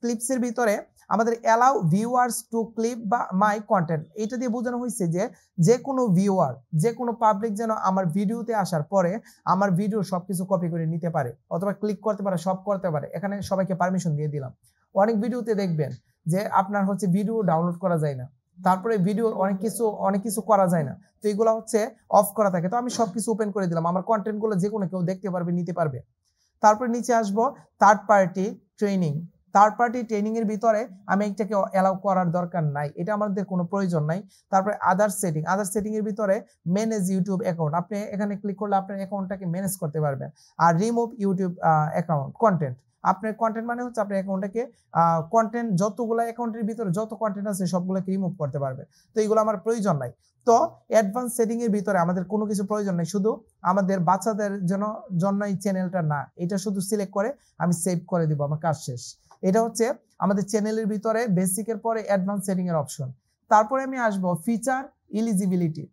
ক্লিপসের ভিতরে আমাদের অ্যালাউ ভিউয়ার্স টু ক্লিপ বা মাই কন্টেন্ট, এটা দিয়ে বোঝানো হয়েছে যে যে কোনো ভিউয়ার, যে কোনো পাবলিক যেন আমার ভিডিওতে আসার পরে আমার ভিডিও সবকিছু কপি করে নিতে পারে অথবা ক্লিক করতে পারে, সব করতে পারে। এখানে সবাইকে পারমিশন দিয়ে দিলাম। অনেক ভিডিওতে দেখবেন যে আপনার হচ্ছে ভিডিও ডাউনলোড করা যায় না, তারপরে ভিডিও অনেক কিছু করা যায় না, তো এগুলো হচ্ছে অফ করা থাকে। তো আমি সবকিছু ওপেন করে দিলাম, আমার কন্টেন্ট গুলো যে কোনো কেউ দেখতে পারবে, নিতে পারবে। তারপরে নিচে আসবো থার্ড পার্টি ট্রেনিং এর ভিতরে আমি এটাকে অ্যালাউ করার দরকার নাই, এটা আমাদের কোনো প্রয়োজন নাই। তারপরে আদার সেটিং এর ভিতরে ম্যানেজ ইউটিউব অ্যাকাউন্ট, আপনি এখানে ক্লিক করলে আপনার অ্যাকাউন্টটাকে ম্যানেজ করতে পারবেন। আর রিমুভ ইউটিউব অ্যাকাউন্ট কন্টেন্ট, আপনার কন্টেন্ট মানে হচ্ছে আপনার অ্যাকাউন্টটাকে কন্টেন্ট যতগুলো অ্যাকাউন্টের ভিতরে যত কন্টেন্ট আছে সবগুলোকে রিমুভ করতে পারবে। তো এইগুলো আমার প্রয়োজন নাই। তো অ্যাডভান্স সেটিং এর ভিতরে আমাদের কোনো কিছু প্রয়োজন নাই, শুধু আমাদের বাচ্চাদের জন্য এই চ্যানেলটা না, এটা শুধু সিলেক্ট করে আমি সেভ করে দিব, আমার কাজ শেষ। এটা হচ্ছে আমাদের চ্যানেলের ভিতরে বেসিকের পরে অ্যাডভান্স সেটিং এর অপশন। তারপরে আমি আসবো ফিচার এলিজিবিলিটি,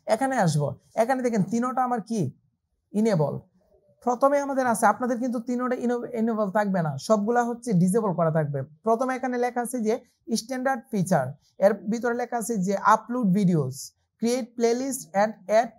এখানে আসবো, এখানে দেখেন তিনোটা আমার কি ইনেবল। প্রথমে আমাদের আছে, আপনাদের কিন্তু তিনটা ইনেবল থাকবে না, সবগুলা হচ্ছে ডিসেবল করা থাকবে। প্রথমে এখানে লেখা আছে যে স্ট্যান্ডার্ড ফিচার, এর ভিতরে লেখা আছে যে upload videos, create playlist and add.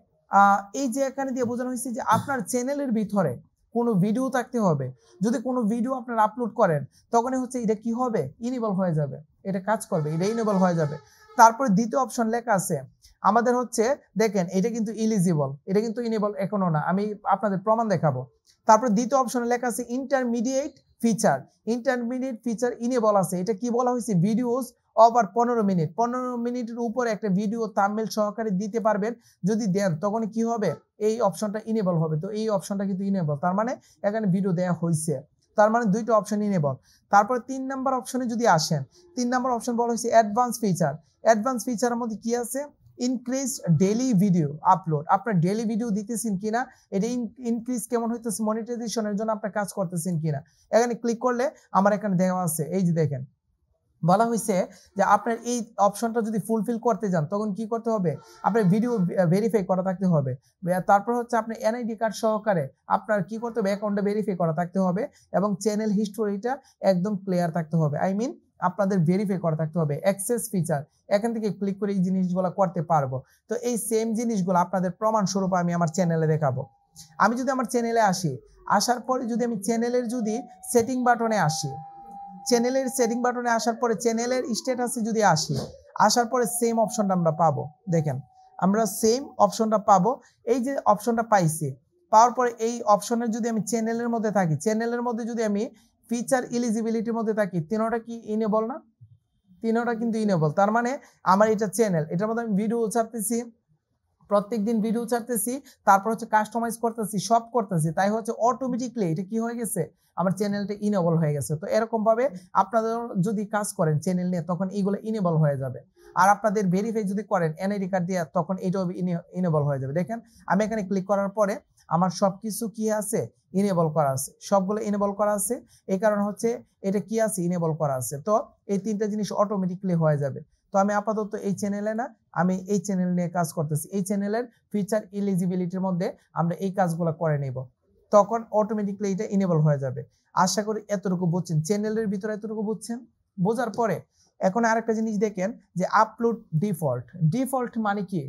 এই যে এখানে দিয়ে বোঝানো হয়েছে যে আপনার চ্যানেলের ভিতরে কোনো ভিডিও থাকতে হবে। যদি কোনো ভিডিও আপনারা আপলোড করেন তখনই হচ্ছে এটা কি হবে, ইনেবল হয়ে যাবে, এটা কাজ করবে, এটা ইনেবল হয়ে যাবে। তারপরে দ্বিতীয় অপশন লেখা আছে আমাদের হচ্ছে, দেখেন এটা কিন্তু ইলিজিবল, এটা কিন্তু ইনেবল এখনো না, আমি আপনাদের প্রমাণ দেখাবো। তারপরে দ্বিতীয় অপশনে লেখা আছে intermediate feature, intermediate feature enable আছে। এটা কি বলা হয়েছে, ভিডিওস ওভার 15 মিনিট, 15 মিনিটের উপরে একটা ভিডিও থাম্বনেল সহকারে দিতে পারবেন, যদি দেন তখন কি হবে, এই অপশনটা ইনেবল হবে। তো এই অপশনটা কিন্তু ইনেবল, তার মানে এখানে ভিডিও দেওয়া হয়েছে, তার মানে দুইটা অপশন ইনেবল। তারপরে 3 নাম্বার অপশনে যদি আসেন, 3 নাম্বার অপশন বলা হয়েছে অ্যাডভান্স ফিচার। অ্যাডভান্স ফিচারের মধ্যে কি আছে, ইনক্রিজ ডেইলি ভিডিও আপলোড, আপনার ডেইলি ভিডিও দিতেছেন কিনা, এটা ইনক্রিজ কেমন হইতেছে, মনিটাইজেশনের জন্য আপনি কাজ করতেছেন কিনা। এখানে ক্লিক করলে আমার এখানে দেওয়া আছে, এই যে দেখেন বলা হয়েছে যে আপনার এই অপশনটা যদি ফুলফিল করতে যান তখন কি করতে হবে, আপনার ভিডিও ভেরিফাই করা থাকতে হবে। তারপর হচ্ছে আপনি এনআইডি কার্ড সহকারে আপনার কি করতে হবে, অ্যাকাউন্টে ভেরিফাই করা থাকতে হবে এবং চ্যানেল হিস্টোরিটা একদম ক্লিয়ার থাকতে হবে, আই মিন আপনাদের ভেরিফাই করা থাকতে হবে। অ্যাক্সেস ফিচার, এখান থেকে ক্লিক করে এই জিনিসগুলো করতে পারবো। তো এই সেম জিনিসগুলো আপনাদের প্রমাণ স্বরূপ আমি আমার চ্যানেলে দেখাবো। আমি যদি আমার চ্যানেলে আসি, আসার পরে যদি আমি চ্যানেলের যদি সেটিং বাটনে আসি, চ্যানেলের সেটিং বাটনে আসার পরে চ্যানেলের স্ট্যাটাসে যদি আসি, আসার পরে সেম অপশনটা আমরা পাবো। দেখেন আমরা সেম অপশনটা পাবো, এই যে অপশনটা পাইছি, পাওয়ার পরে এই অপশনের যদি আমি চ্যানেলের মধ্যে থাকি, চ্যানেলের মধ্যে যদি আমি ফিচার এলিজিবিলিটির মধ্যে থাকি, তিনটা কি ইনেবল না, তিনটা কিন্তু ইনেবল। তার মানে আমার এটা চ্যানেল, এটার মধ্যে আমি ভিডিও ছাড়তেছি, প্রত্যেকদিন ভিডিও ছাড়তেছি, তারপর হচ্ছে কাস্টমাইজ করতেছি, সব করতেছি, তাই হচ্ছে অটোমেটিকলি এটা কি হয়ে গেছে, আমার চ্যানেলটা ইনেবল হয়ে গেছে। তো এরকম ভাবে আপনাদের যদি কাজ করেন চ্যানেল নিয়ে তখন এইগুলো ইনেবল হয়ে যাবে। আর আপনাদের ভেরিফাই যদি করেন এনআইডি কার্ড দিয়ে তখন এটাও ইনেবল হয়ে যাবে। দেখেন আমি এখানে ক্লিক করার পরে আমার সবকিছু কি আছে, ইনেবল করা আছে, সবগুলো ইনেবল করা আছে। এই কারণে হচ্ছে এটা কি আছে, ইনেবল করা আছে। তো এই তিনটা জিনিস অটোমেটিকলি হয়ে যাবে। তো আমি আপাতত এই চ্যানেলে না, আমি এই চ্যানেল নিয়ে কাজ করতেছি, এই চ্যানেলের ফিচার এলিজিবিলিটির মধ্যে আমরা এই কাজগুলো করে নেব, তখন অটোমেটিকলি এটা ইনেবল হয়ে যাবে। আশা করি এতটুকু বুঝছেন, চ্যানেলের ভিতরে এতটুকু বুঝছেন। বোঝার পরে এখন আরেকটা জিনিস দেখেন যে আপলোড ডিফল্ট, ডিফল্ট মানে কি,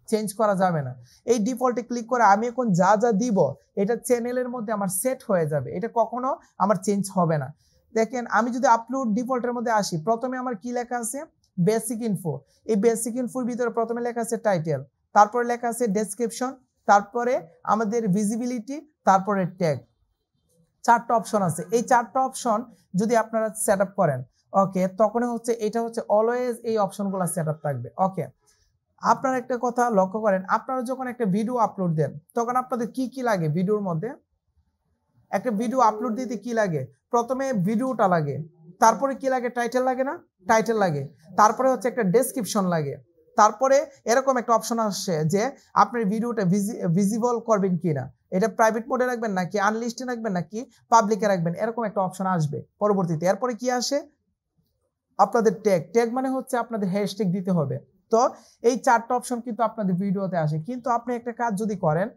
চেঞ্জ করা যাবে না। এই ডিফল্টে ক্লিক করে আমি এখন যা যা দিব এটা চ্যানেলের মধ্যে আমার সেট হয়ে যাবে, এটা কখনো আমার চেঞ্জ হবে না। দেখেন আমি যদি আপলোড ডিফল্টের মধ্যে আসি, প্রথমে আমার কি লেখা আছে, বেসিক ইনফো। এই বেসিক ইনফোর ভিতরে প্রথমে লেখা আছে টাইটেল, তারপরে লেখা আছে ডেসক্রিপশন, তারপরে আমাদের ভিজিবিলিটি, তারপরে ট্যাগ। 4টা অপশন আছে, এই 4টা অপশন যদি আপনারা সেট আপ করেন, ওকে, তখন হচ্ছে এটা হচ্ছে অলওয়েজ এই অপশনগুলো সেট আপ থাকবে। ওকে, আপনারা একটা কথা লক্ষ্য করেন, আপনারা যখন একটা ভিডিও আপলোড দেন তখন আপনাদের কি কি লাগে ভিডিওর মধ্যে, একটা ভিডিও আপলোড দিতে কি লাগে, প্রথমে ভিডিওটা লাগে, তারপরে কি লাগে, টাইটেল লাগে না, টাইটেল লাগে, তারপরে হচ্ছে একটা ডেসক্রিপশন লাগে, তারপরে এরকম একটা অপশন আসছে যে আপনি ভিডিওটা ভিজিবল করবেন কিনা, এটা প্রাইভেট মোডে রাখবেন নাকি আনলিস্টে রাখবেন নাকি পাবলিকে রাখবেন, এরকম একটা অপশন আসবে পরবর্তীতে। এরপরে কি আসে, আপনাদের ট্যাগ, ট্যাগ মানে হচ্ছে আপনাদের হ্যাশট্যাগ দিতে হবে। তো এই 4টা অপশন কিন্তু আপনাদের ভিডিওতে আসে। কিন্তু আপনি একটা কাজ যদি করেন,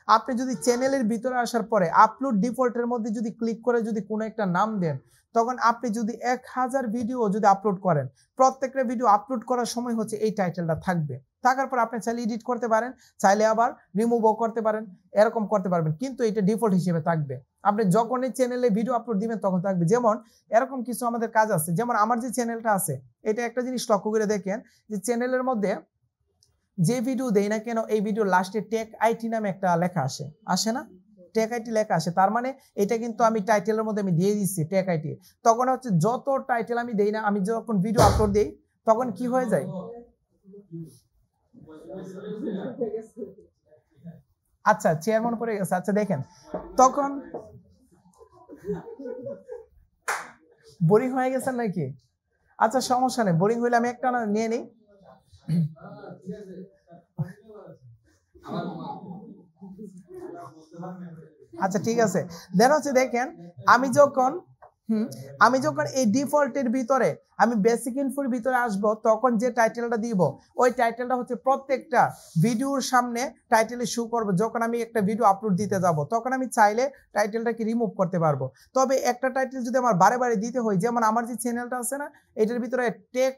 আপনি যদি চ্যানেলের ভিতরে আসার পরে আপলোড ডিফল্টের মধ্যে যদি ক্লিক করে যদি কোনো একটা নাম দেন, তখন আপনি যদি 1000 ভিডিও যদি আপলোড করেন, প্রত্যেকটা ভিডিও আপলোড করার সময় হচ্ছে এই টাইটেলটা থাকবে, থাকার পর আপনি চাইলে এডিট করতে পারেন, চাইলে আবার রিমুভও করতে পারেন, এরকম করতে পারবেন, কিন্তু এটা ডিফল্ট হিসেবে থাকবে। আপনি যখনই চ্যানেলে ভিডিও আপলোড দিবেন তখন থাকবে। যেমন এরকম কিছু আমাদের কাজ আছে, যেমন আমার যে চ্যানেলটা আছে, এটা একটা জিনিস লক্ষ্য করে দেখেন যে চ্যানেলের মধ্যে যে ভিডিও দেই না কেন এই ভিডিও লাস্টে টেক আইটি নামে একটা লেখা আসে, আসে না, টেক আইটি লেখা আসে, তার মানে এটা কিন্তু আমি টাইটেলের মধ্যে আমি দিয়ে দিচ্ছি টেক আইটি। তখন হচ্ছে যত টাইটেল আমি দেই না, আমি যখন ভিডিও আপলোড দেই তখন কি হয়ে যায়, আচ্ছা চেয়ারম্যান পড়ে গেছে, আচ্ছা দেখেন তখন বোরিং হয়ে গেছেন নাকি, আচ্ছা সমস্যা নেই, বোরিং হইলে আমি একটা নিয়ে নিই। আচ্ছা ঠিক আছে, দেন হচ্ছে দেখেন আমি যখন আমি যখন এই ডিফল্টের ভিতরে আমি বেসিক ইনফোর ভিতরে আসব, তখন যে টাইটেলটা দিব ওই টাইটেলটা হচ্ছে প্রত্যেকটা ভিডিওর সামনে টাইটেলে শো করব। যখন আমি একটা ভিডিও আপলোড দিতে যাব তখন আমি চাইলে টাইটেলটাকে রিমুভ করতে পারবো। তবে একটা টাইটেল যদি আমার বারে বারে দিতে হয়, যেমন আমার যে চ্যানেলটা আছে না, এটার ভিতরে টেক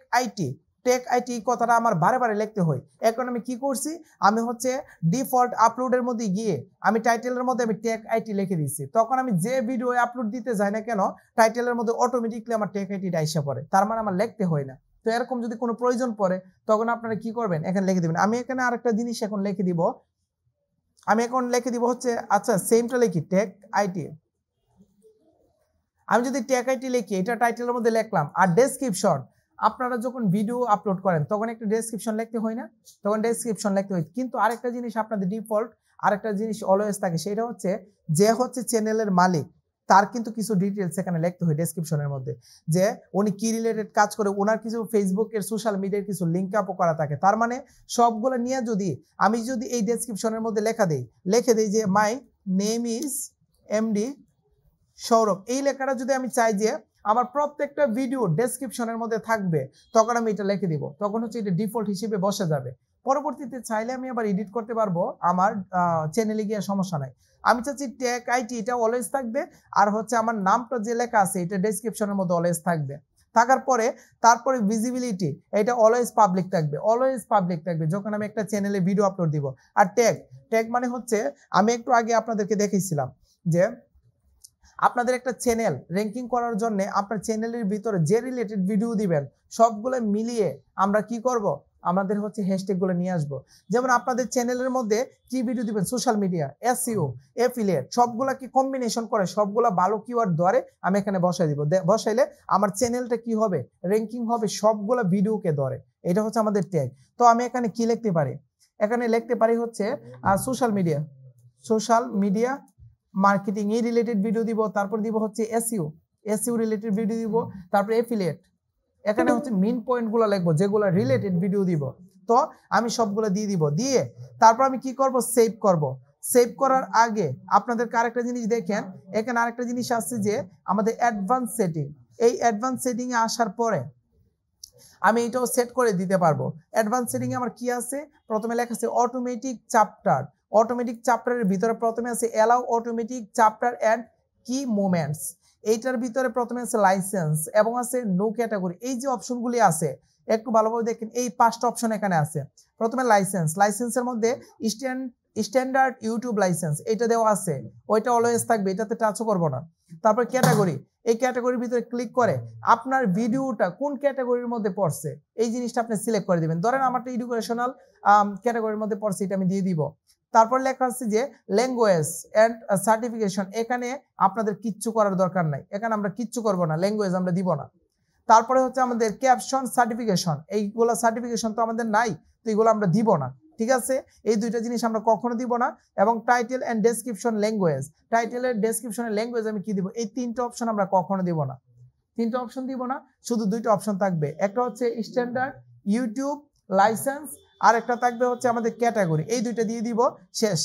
আইটি কথাটা আমার বারে বারে লিখতে হয়। এখন আমি কি করছি, আমি হচ্ছে ডিফল্ট আপলোডের মধ্যে গিয়ে আমি টাইটেলের মধ্যে আমি টেক আইটি লিখে দিচ্ছি। তখন আমি যে ভিডিও আপলোড দিতে যাই না কেন, টাইটেলের মধ্যে অটোমেটিকলি আমার টেক আইটিটা আইসা পড়ে, তার মানে আমার লিখতে হয় না। তো এরকম যদি কোনো প্রয়োজন পড়ে তখন আপনারা কি করবেন, এখানে লিখে দিবেন। আমি এখানে আরেকটা জিনিস এখন লিখে দিব, হচ্ছে আচ্ছা সেমটা লিখি টেক আইটি। আমি যদি টেক আইটি লিখি, এটা টাইটেলের মধ্যে লিখলাম। আর ডেসক্রিপশন, আপনারা যখন ভিডিও আপলোড করেন তখন একটা ডেসক্রিপশন লিখতে হয় না, তখন ডেসক্রিপশন লিখতে হয়। কিন্তু আরেকটা জিনিস আপনাদের ডিফল্ট আরেকটা জিনিস অলওয়েজ থাকে, সেটা হচ্ছে যে হচ্ছে চ্যানেলের মালিক তার কিন্তু কিছু ডিটেলস এখানে লিখতে হয় ডেসক্রিপশনের মধ্যে, যে উনি কি রিলেটেড কাজ করে, ওনার কিছু ফেসবুকের সোশ্যাল মিডিয়ার কিছু লিঙ্ক আপও করা থাকে। তার মানে সবগুলো নিয়ে আমি যদি এই ডেসক্রিপশনের মধ্যে লিখে দেই যে my name is MD Sourav, এই লেখাটা যদি আমি চাই যে আমার প্রত্যেকটা ভিডিও ডেসক্রিপশনের মধ্যে থাকবে, তখন আমি এটা লিখে দিব। তখন হচ্ছে এটা ডিফল্ট হিসেবে বসে যাবে। পরবর্তীতে চাইলে আমি আবার এডিট করতে পারবো, আমার চ্যানেলে গিয়ে সমস্যা নাই। আমি চাচ্ছি টেক আইটি এটা অলওয়েজ থাকবে, আর হচ্ছে আমার নামটা যে লেখা আছে এটা ডেসক্রিপশনের মধ্যে অলওয়েজ থাকবে। থাকার পরে তারপরে ভিজিবিলিটি এটা অলওয়েজ পাবলিক থাকবে যখন আমি একটা চ্যানেলে ভিডিও আপলোড দিব। আর ট্যাগ মানে হচ্ছে, আমি একটু আগে আপনাদেরকে দেখিয়েছিলাম যে আপনাদের একটা চ্যানেল র্যাঙ্কিং করার জন্য আপনার চ্যানেলের ভিতরে যে রিলেটেড ভিডিও দিবেন সবগুলো মিলিয়ে আমরা কি করব, আমাদের হচ্ছে হ্যাশট্যাগ গুলো নিয়ে আসবো। যেমন আপনাদের চ্যানেলের মধ্যে কি ভিডিও দিবেন, সোশ্যাল মিডিয়া, এসইও, এফিলিয়েট, সবগুলা কি কম্বিনেশন করে সবগুলা ভালো কিওয়ার্ড ধরে আমি এখানে বসাই দিব। বসাইলে আমার চ্যানেলটা কি হবে, র্যাঙ্কিং হবে সবগুলা ভিডিওকে ধরে। এটা হচ্ছে আমাদের ট্যাগ। তো আমি এখানে কি লিখতে পারি, এখানে লিখতে পারি হচ্ছে সোশ্যাল মিডিয়া মার্কেটিং এই রিলেটেড ভিডিও দিব, তারপর দিব হচ্ছে এসইও রিলেটেড ভিডিও দিব, তারপর এফিলিয়েট। এখানে হচ্ছে মেইন পয়েন্টগুলো লিখবো যেগুলো রিলেটেড ভিডিও দিব। তো আমি সবগুলো দিয়ে দিব, দিয়ে তারপর আমি কি করব, সেভ করার আগে আপনাদেরকে আরেকটা জিনিস দেখেন, এখানে আরেকটা জিনিস আসছে যে আমাদের অ্যাডভান্স সেটিং। এই অ্যাডভান্স সেটিং এ আসার পরে আমি এটাও সেট করে দিতে পারবো। অ্যাডভান্স সেটিং এ আমার কি আছে, প্রথমে লেখা আছে অটোমেটিক চ্যাপ্টারের ভিতরে প্রথমে আছে অ্যালাউ অটোমেটিক চ্যাপ্টার অ্যান্ড কি মুভমেন্টস। এইটার ভিতরে প্রথমে আছে লাইসেন্স এবং আছে নো ক্যাটাগরি। এই যে অপশনগুলি আছে একটু ভালোভাবে দেখেন, এই 5টা অপশন এখানে আছে। প্রথমে লাইসেন্সের মধ্যে স্ট্যান্ডার্ড ইউটিউব লাইসেন্স এটা দেওয়া আছে, ওইটা অলওয়েজ থাকবে, এটাতে টাচও করবো না। তারপর ক্যাটাগরি, এই ক্যাটাগরির ভিতরে ক্লিক করে আপনার ভিডিওটা কোন ক্যাটাগরির মধ্যে পড়ছে এই জিনিসটা আপনি সিলেক্ট করে দিবেন। ধরেন আমারটা এডুকেশনাল ক্যাটাগরির মধ্যে পড়ছে, এটা আমি দিয়ে দিব। তারপর লেখা আছে যে ল্যাঙ্গুয়েজ এন্ড সার্টিফিকেশন, এখানে আপনাদের কিচ্ছু করার দরকার নাই, এখানে আমরা কিচ্ছু করব না, ল্যাঙ্গুয়েজ আমরা দিব না। তারপরে হচ্ছে আমাদের ক্যাপশন সার্টিফিকেশন, এইগুলো সার্টিফিকেশন তো আমাদের নাই, তো এগুলো আমরা দিব না, ঠিক আছে। এই দুইটা জিনিস আমরা কখনো দিব না। এবং টাইটেল এন্ড ডেসক্রিপশন ল্যাঙ্গুয়েজ, টাইটেলের ডেসক্রিপশনের ল্যাঙ্গুয়েজ আমি কি দিব, এই 3টা অপশন আমরা কখনো দিব না। 3টা অপশন দিব না, শুধু 2টা অপশন থাকবে, একটা হচ্ছে স্ট্যান্ডার্ড ইউটিউব লাইসেন্স, আর একটা থাকবে হচ্ছে আমাদের ক্যাটাগরি, এই 2টা দিয়ে দিব, শেষ।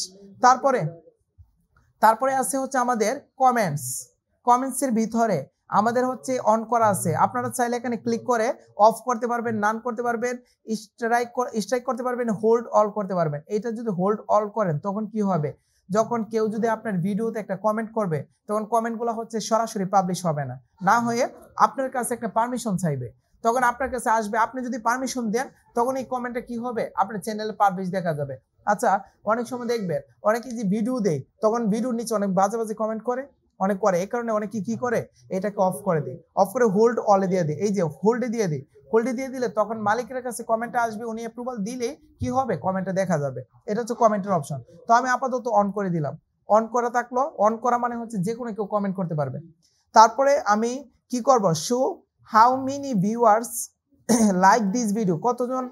তারপরে আছে হচ্ছে আমাদের কমেন্টসের ভিতরে আমাদের হচ্ছে অন করা আছে, আপনারা চাইলে এখানে ক্লিক করে অফ করতে পারবেন, নান করতে পারবেন, স্ট্রাইক করতে পারবেন, হোল্ড অল করতে পারবেন। এইটা যদি হোল্ড অল করেন তখন কি হবে, যখন কেউ যদি আপনার ভিডিওতে একটা কমেন্ট করবে তখন কমেন্টগুলো হচ্ছে সরাসরি পাবলিশ হবে না, না হয়ে আপনার কাছে একটা পারমিশন চাইবে, তখন আপনার কাছে আসবে, আপনি যদি পারমিশন দেন তখন এই কমেন্টটা কি হবে, আপনার চ্যানেলে পাবলিশ দেখা যাবে। আচ্ছা, অনেক সময় দেখবেন অনেকে যে ভিডিও দেয় তখন ভিডিওর নিচে অনেক বাজে বাজে কমেন্ট করে, এই কারণে অনেকে কি করে, এটাকে অফ করে দেয়, অফ করে হোল্ড অলে দিয়ে দেয়। এই যে হোল্ডে দিয়ে দিলে তখন মালিকের কাছে কমেন্টটা আসবে, উনি অ্যাপ্রুভাল দিলে কি হবে, কমেন্টটা দেখা যাবে। এটা হচ্ছে কমেন্টের অপশন। তো আমি আপাতত অন করে দিলাম, অন করা থাকলো, অন করা মানে হচ্ছে যে কোনো কেউ কমেন্ট করতে পারবে। তারপরে আমি কি করব, show how many viewers like this video, কতজন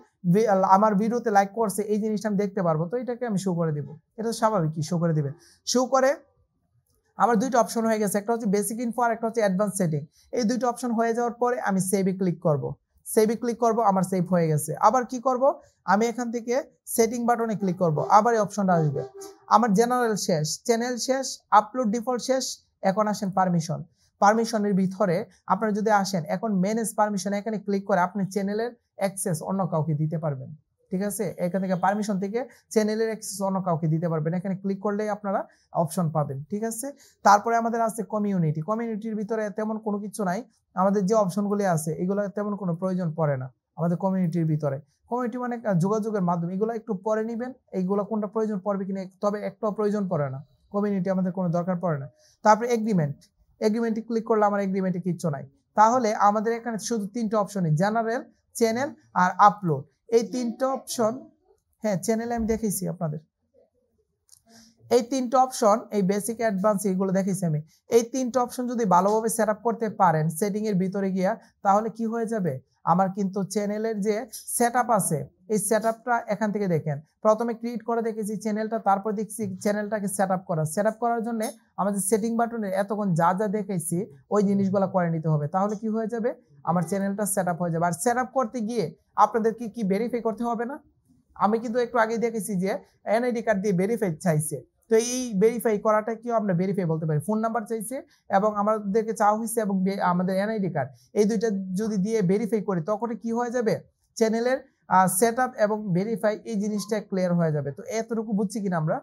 আমার ভিডিওতে লাইক করছে এই জিনিসটা আমি দেখতে পারবো। তো এটাকে আমি শো করে দিব, এটা স্বাভাবিক, কি শো করে দিবে। শো করে আমার 2টা অপশন হয়ে গেছে, একটা হচ্ছে বেসিক ইনফো আর একটা হচ্ছে অ্যাডভান্স সেটিং। এই 2টা অপশন হয়ে যাওয়ার পরে আমি সেভে ক্লিক করব, আমার সেভ হয়ে গেছে। আবার কি করব, আমি এখান থেকে সেটিং বাটনে ক্লিক করব, আবার এই অপশনটা আসবে। আমার চ্যানেল শেষ, আপলোড ডিফল্ট শেষ, এখন আসেন পারমিশনের ভিতরে আপনারা যদি আসেন, এখন ম্যানেজ পারমিশন এখানে ক্লিক করে আপনি চ্যানেলের অ্যাক্সেস অন্য কাউকে দিতে পারবেন। ঠিক আছে, এখান থেকে পারমিশন থেকে চ্যানেলের অ্যাক্সেস অন্য কাউকে দিতে পারবেন, এখানে ক্লিক করলেই আপনারা অপশন পাবেন। ঠিক আছে, তারপরে আমাদের আছে কমিউনিটি। কমিউনিটির ভিতরে তেমন কোনো কিছু নাই, আমাদের যে অপশনগুলি আছে এগুলো তেমন কোনো প্রয়োজন পড়ে না আমাদের কমিউনিটির ভিতরে। কমিউনিটি মানে যোগাযোগের মাধ্যম, এগুলো একটু পরে নেবেন, এইগুলো কোনটা প্রয়োজন পড়বে কিনা, তবে একটাও প্রয়োজন পড়ে না, কমিউনিটি আমাদের কোনো দরকার পড়ে না। তারপরে এগ্রিমেন্ট, এগ্রিমেন্টে ক্লিক করলে আমার এগ্রিমেন্টে কিচ্ছু নাই। তাহলে আমাদের এখানে শুধু তিনটা অপশনই, জেনারেল, চ্যানেল আর আপলোড, এই তিনটা অপশন। হ্যাঁ, চ্যানেলে আমি দেখাইছি আপনাদের এই তিনটা অপশন, এই বেসিক অ্যাডভান্স এগুলো দেখাইছি আমি। এই তিনটা অপশন যদি ভালোভাবে সেট আপ করতে পারেন সেটিং এর ভিতরে গিয়া, তাহলে কি হয়ে যাবে, আমার কিন্তু চ্যানেলের যে সেট আপ আছে এই সেট আপটা এখান থেকে দেখেন, প্রথমে ক্রিয়েট করে দেখেছি চ্যানেলটা, তারপর দেখছি চ্যানেলটাকে সেট আপ করার জন্য আমাদের সেটিং বাটনে এতক্ষণ যা যা দেখাইছি ওই জিনিসগুলো করে নিতে হবে। তাহলে কি হয়ে যাবে, আমার চ্যানেলটা সেট আপ হয়ে যাবে। আর সেট আপ করতে গিয়ে আপনাদের কি ভেরিফাই করতে হবে না? আমি কিন্তু একটু আগে দেখেছি যে এনআইডি কার্ড দিয়ে ভেরিফাই চাইছে, তো এই ভেরিফাই করাটা কি আমরা ভেরিফাই বলতে পারি, ফোন নাম্বার চাইছে এবং আমাদেরকে চাওয়া হয়েছে এবং আমাদের এনআইডি কার্ড, এই দুইটা যদি দিয়ে ভেরিফাই করি তখন কি হয়ে যাবে, চ্যানেলের সেটআপ এবং ভেরিফাই এই জিনিসটা ক্লিয়ার হয়ে যাবে। তো এতটুকু বুঝছি কিনা আমরা?